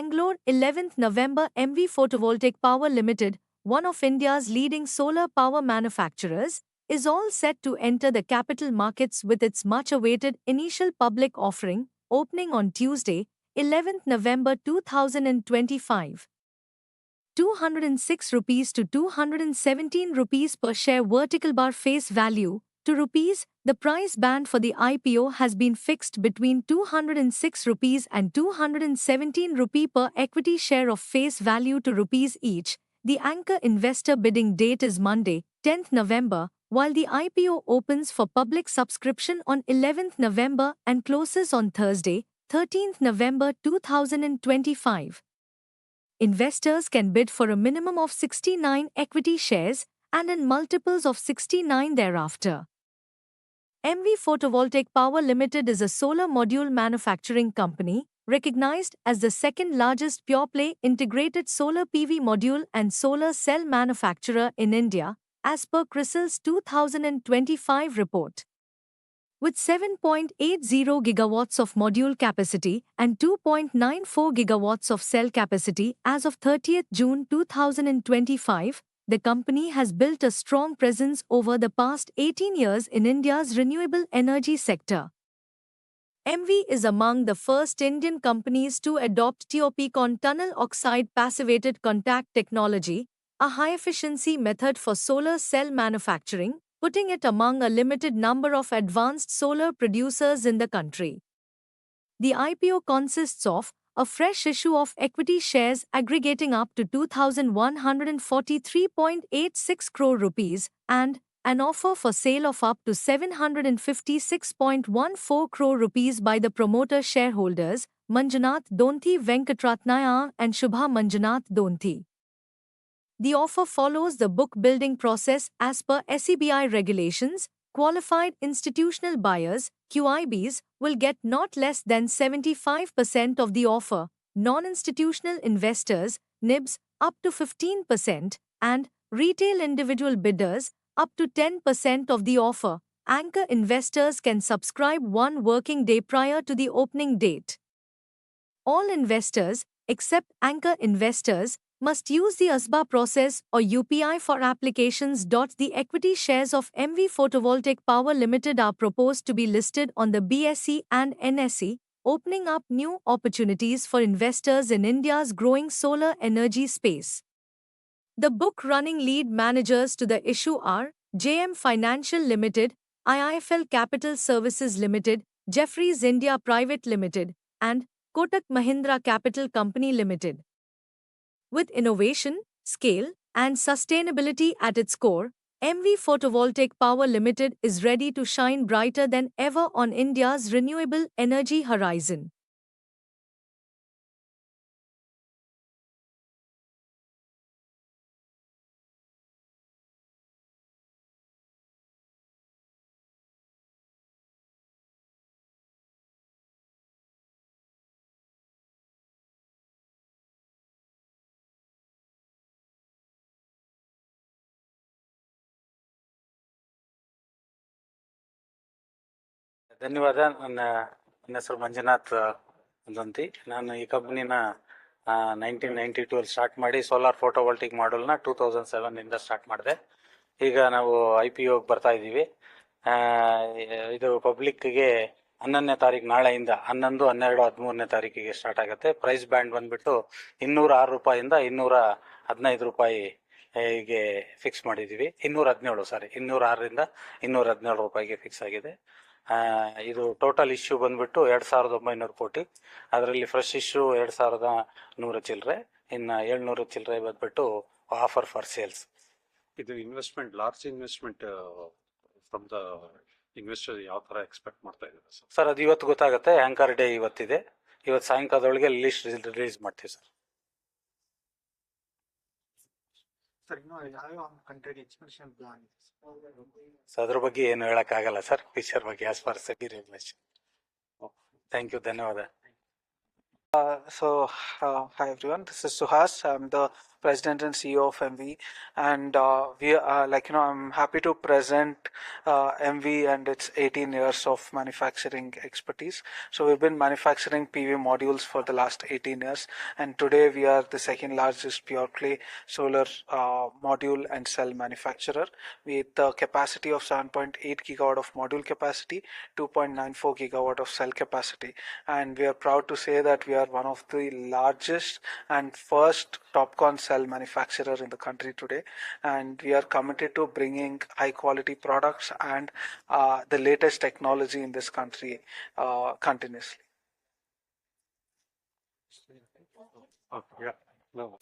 Bangalore, 11th November. MV Photovoltaic Power Limited, one of India's leading solar power manufacturers, is all set to enter the capital markets with its much-awaited initial public offering, opening on Tuesday, 11th November 2025. 206 rupees to 217 rupees per share vertical bar face value to rupees. The price band for the IPO has been fixed between 206 rupees and 217 rupee per equity share of face value to rupees each. The anchor investor bidding date is Monday, 10th November, while the IPO opens for public subscription on 11th November and closes on Thursday, 13th November 2025. Investors can bid for a minimum of 69 equity shares and in multiples of 69 thereafter. MV Photovoltaic Power Limited is a solar module manufacturing company, recognized as the second largest pure-play integrated solar PV module and solar cell manufacturer in India, as per CRISIL's 2025 report. With 7.80 gigawatts of module capacity and 2.94 gigawatts of cell capacity as of 30th June 2025, the company has built a strong presence over the past 18 years in India's renewable energy sector. MV is among the first Indian companies to adopt TOPCon tunnel oxide passivated contact technology, a high-efficiency method for solar cell manufacturing, putting it among a limited number of advanced solar producers in the country. The IPO consists of a fresh issue of equity shares aggregating up to 2,143.86 crore rupees and an offer for sale of up to 756.14 crore rupees by the promoter shareholders, Manjunath Donthi Venkatratnaya and Shubha Manjunath Donthi. The offer follows the book building process as per SEBI regulations. Qualified institutional buyers, QIBs, will get not less than 75% of the offer, non-institutional investors, NIBs, up to 15%, and retail individual bidders, up to 10% of the offer. Anchor investors can subscribe 1 working day prior to the opening date. All investors, except anchor investors, must use the ASBA process or UPI for applications. The equity shares of MV Photovoltaic Power Limited are proposed to be listed on the BSE and NSE, opening up new opportunities for investors in India's growing solar energy space. The book-running lead managers to the issue are JM Financial Limited, IIFL Capital Services Limited, Jefferies India Private Limited, and Kotak Mahindra Capital Company Limited. With innovation, scale, and sustainability at its core, MV Photovoltaic Power Limited is ready to shine brighter than ever on India's renewable energy horizon. ಧನ್ಯವಾದ. ನನ್ನ ಹೆಸರು ಮಂಜುನಾಥ್ ದೊಂತಿ. ನಾನು ಈ ಕಂಪ್ನಿನ 1992 start ಮಾಡಿ solar ಫೋಟೋವೋಲ್ಟಿಕ್ ಮಾಡಲ್ನ 2007 start ಮಾಡಿದೆ. ಈಗ ನಾವು IPO ಬರ್ತಾ ಇದ್ದೀವಿ. ಇದು ಪಬ್ಲಿಕ್ಗೆ 11ನೇ ತಾರೀಕು, ನಾಳೆಯಿಂದ 11, 12, 13ನೇ ತಾರೀಕಿಗೆ ಸ್ಟಾರ್ಟ್ ಆಗುತ್ತೆ. ಪ್ರೈಸ್ ಬ್ಯಾಂಡ್ ಬಂದ್ಬಿಟ್ಟು 206 ರೂಪಾಯಿಂದ 215 ರೂಪಾಯಿ ಹೀಗೆ ಫಿಕ್ಸ್ ಮಾಡಿದ್ದೀವಿ. 206ರಿಂದ 217 ರೂಪಾಯಿಗೆ ಫಿಕ್ಸ್ ಆಗಿದೆ. ಇದು ಟೋಟಲ್ ಇಶ್ಯೂ ಬಂದ್ಬಿಟ್ಟು 2,900 ಕೋಟಿ. ಅದರಲ್ಲಿ ಫ್ರೆಶ್ ಇಶ್ಯೂ 2,100 ಚಿಲ್ಲರೆ, ಇನ್ನು 700 ಚಿಲ್ಲರೆ ಬಂದ್ಬಿಟ್ಟು ಆಫರ್ ಫಾರ್ ಸೇಲ್ಸ್. ಇದು investment, large investment from the investor ಯಾವ ಥರ ಎಕ್ಸ್ಪೆಕ್ಟ್ ಮಾಡ್ತಾ ಇದ್ದಾರೆ ಸರ್? ಅದು ಇವತ್ತು ಗೊತ್ತಾಗುತ್ತೆ. ಆಂಕರ್ ಡೇ ಇವತ್ತಿದೆ. ಇವತ್ತು ಸಾಯಂಕಾಲದೊಳಗೆ ಲಿಸ್ಟ್ ರಿಲೀಸ್ ಮಾಡ್ತೀವಿ ಸರ್. ಅದ್ರ ಬಗ್ಗೆ ಏನು ಹೇಳಕ್ಕಾಗಲ್ಲ ಸರ್, ಫ್ಯೂಚರ್ ಬಗ್ಗೆ as per SEBI regulation. Thank you, ಧನ್ಯವಾದ. Hi everyone, this is Suhas. I'm the President and CEO of MV, and I'm happy to present MV and its 18 years of manufacturing expertise. So we've been manufacturing PV modules for the last 18 years, and today we are the second largest pure play solar module and cell manufacturer with a capacity of 7.8 gigawatt of module capacity, 2.94 gigawatt of cell capacity, and we are proud to say that we are one of the largest and first TOPCon cell manufacturer in the country today, and we are committed to bringing high quality products and the latest technology in this country continuously. Okay, yeah. No.